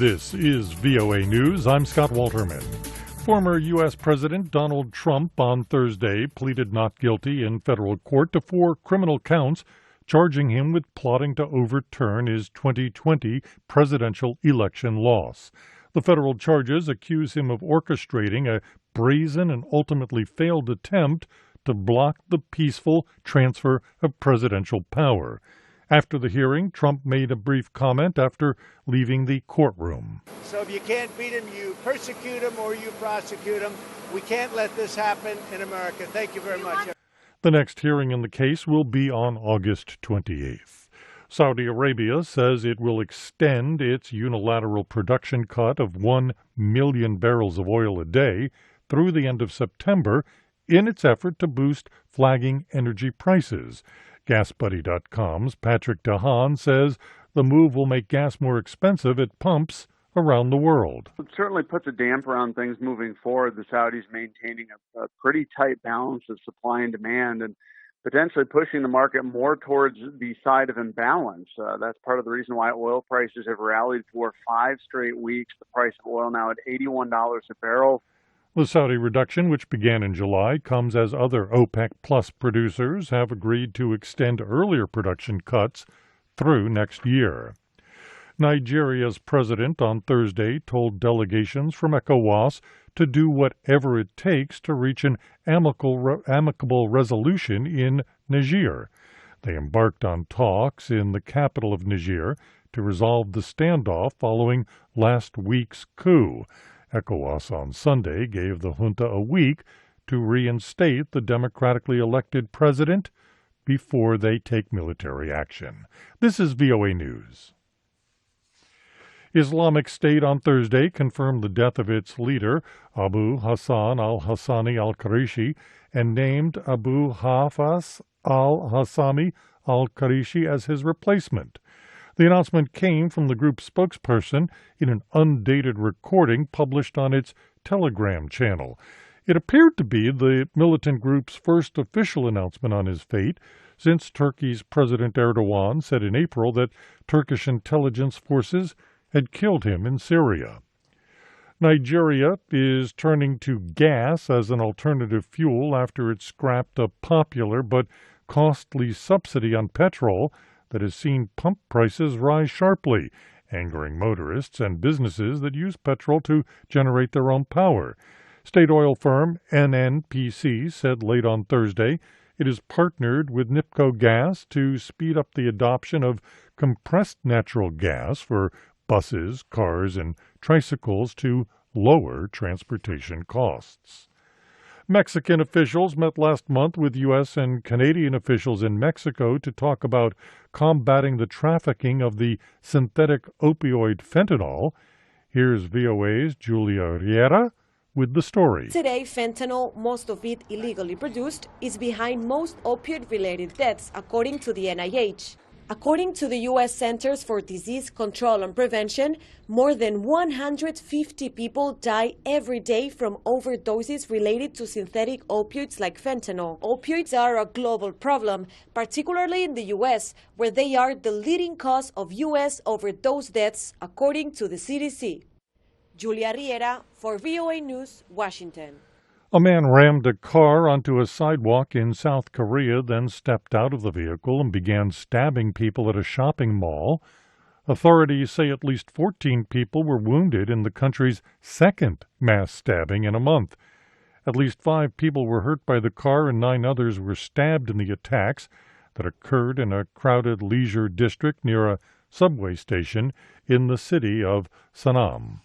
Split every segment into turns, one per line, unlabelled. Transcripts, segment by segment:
This is VOA News. I'm Scott Walterman. Former U.S. President Donald Trump on Thursday pleaded not guilty in federal court to 4 criminal counts, charging him with plotting to overturn his 2020 presidential election loss. The federal charges accuse him of orchestrating a brazen and ultimately failed attempt to block the peaceful transfer of presidential power. After the hearing, Trump made a brief comment after leaving the courtroom.
So if you can't beat him, you persecute him or you prosecute him. We can't let this happen in America. Thank you very much.
The next hearing in the case will be on August 28th. Saudi Arabia says it will extend its unilateral production cut of 1 million barrels of oil a day through the end of September in its effort to boost flagging energy prices. GasBuddy.com's Patrick DeHaan says the move will make gas more expensive at pumps around the world.
It certainly puts a damper on things moving forward. The Saudis maintaining a pretty tight balance of supply and demand and potentially pushing the market more towards the side of imbalance. That's part of the reason why oil prices have rallied for 5 straight weeks. The price of oil now at $81 a barrel.
The Saudi reduction, which began in July, comes as other OPEC Plus producers have agreed to extend earlier production cuts through next year. Nigeria's president on Thursday told delegations from ECOWAS to do whatever it takes to reach an amicable resolution in Niger. They embarked on talks in the capital of Niger to resolve the standoff following last week's coup. ECOWAS on Sunday gave the junta a week to reinstate the democratically elected president before they take military action. This is VOA News. Islamic State on Thursday confirmed the death of its leader, Abu Hassan al-Hassani al-Qurayshi, and named Abu Hafs al-Hassami al-Qurayshi as his replacement. The announcement came from the group's spokesperson in an undated recording published on its Telegram channel. It appeared to be the militant group's first official announcement on his fate since Turkey's President Erdogan said in April that Turkish intelligence forces had killed him in Syria. Nigeria is turning to gas as an alternative fuel after it scrapped a popular but costly subsidy on petrol that has seen pump prices rise sharply, angering motorists and businesses that use petrol to generate their own power. State oil firm NNPC said late on Thursday it has partnered with NIPCO Gas to speed up the adoption of compressed natural gas for buses, cars, and tricycles to lower transportation costs. Mexican officials met last month with U.S. and Canadian officials in Mexico to talk about combating the trafficking of the synthetic opioid fentanyl. Here's VOA's Julia Riera with the story.
Today, fentanyl, most of it illegally produced, is behind most opioid-related deaths, according to the NIH. According to the U.S. Centers for Disease Control and Prevention, more than 150 people die every day from overdoses related to synthetic opioids like fentanyl. Opioids are a global problem, particularly in the U.S., where they are the leading cause of U.S. overdose deaths, according to the CDC. Julia Riera for VOA News, Washington.
A man rammed a car onto a sidewalk in South Korea, then stepped out of the vehicle and began stabbing people at a shopping mall. Authorities say at least 14 people were wounded in the country's second mass stabbing in a month. At least 5 people were hurt by the car and 9 others were stabbed in the attacks that occurred in a crowded leisure district near a subway station in the city of Sanam.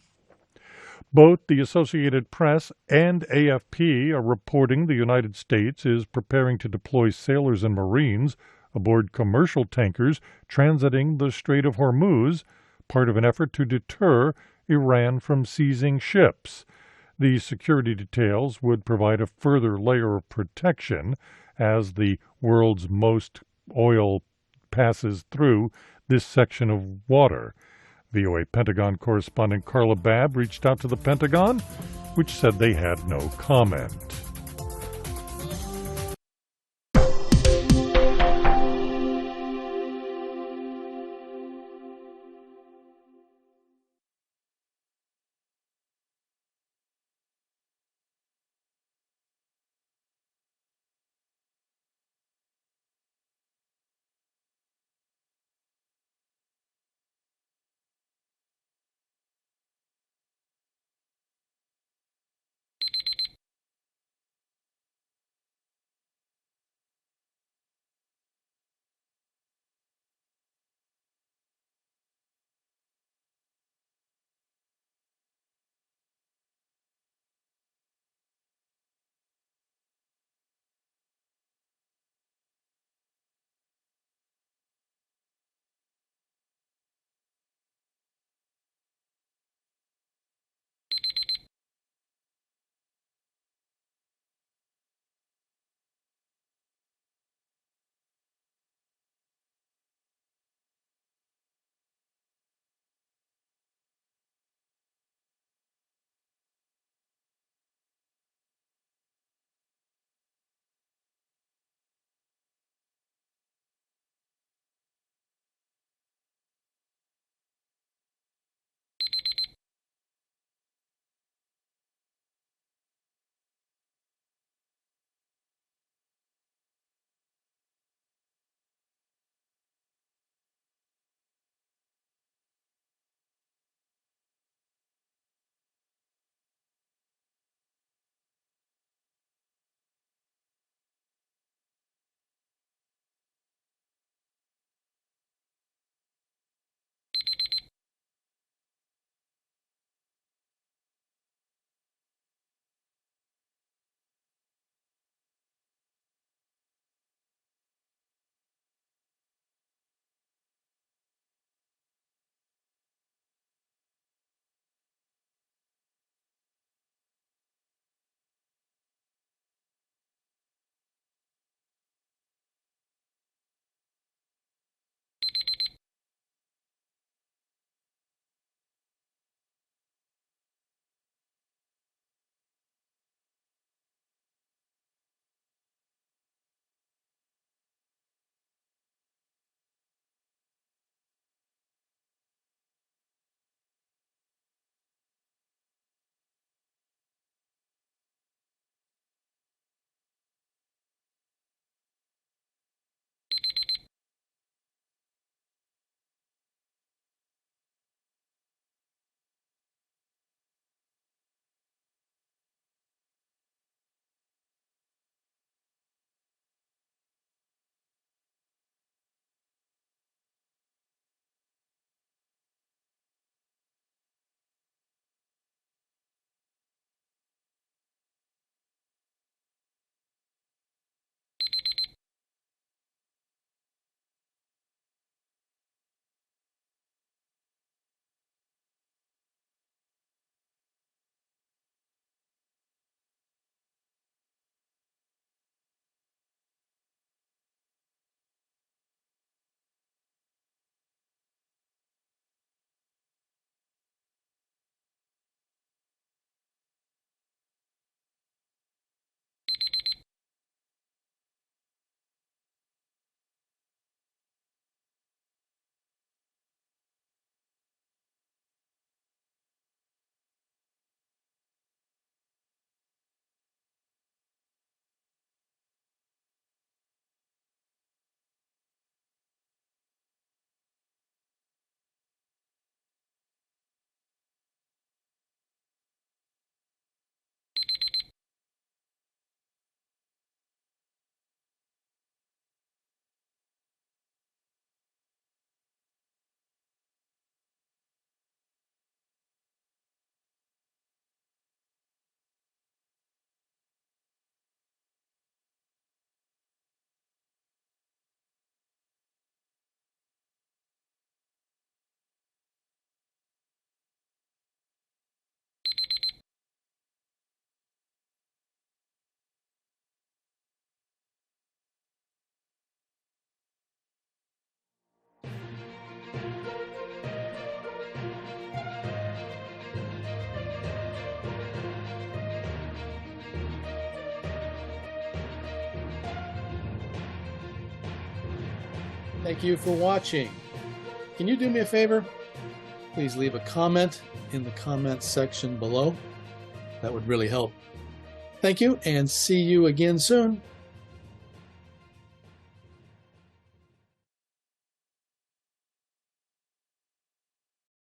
Both the Associated Press and AFP are reporting the United States is preparing to deploy sailors and Marines aboard commercial tankers transiting the Strait of Hormuz, part of an effort to deter Iran from seizing ships. The security details would provide a further layer of protection as the world's most oil passes through this section of water. VOA Pentagon correspondent Carla Babb reached out to the Pentagon, which said they had no comment.
Thank you for watching. Can you do me a favor? Please leave a comment in the comments section below. That would really help. Thank you, and see you again soon.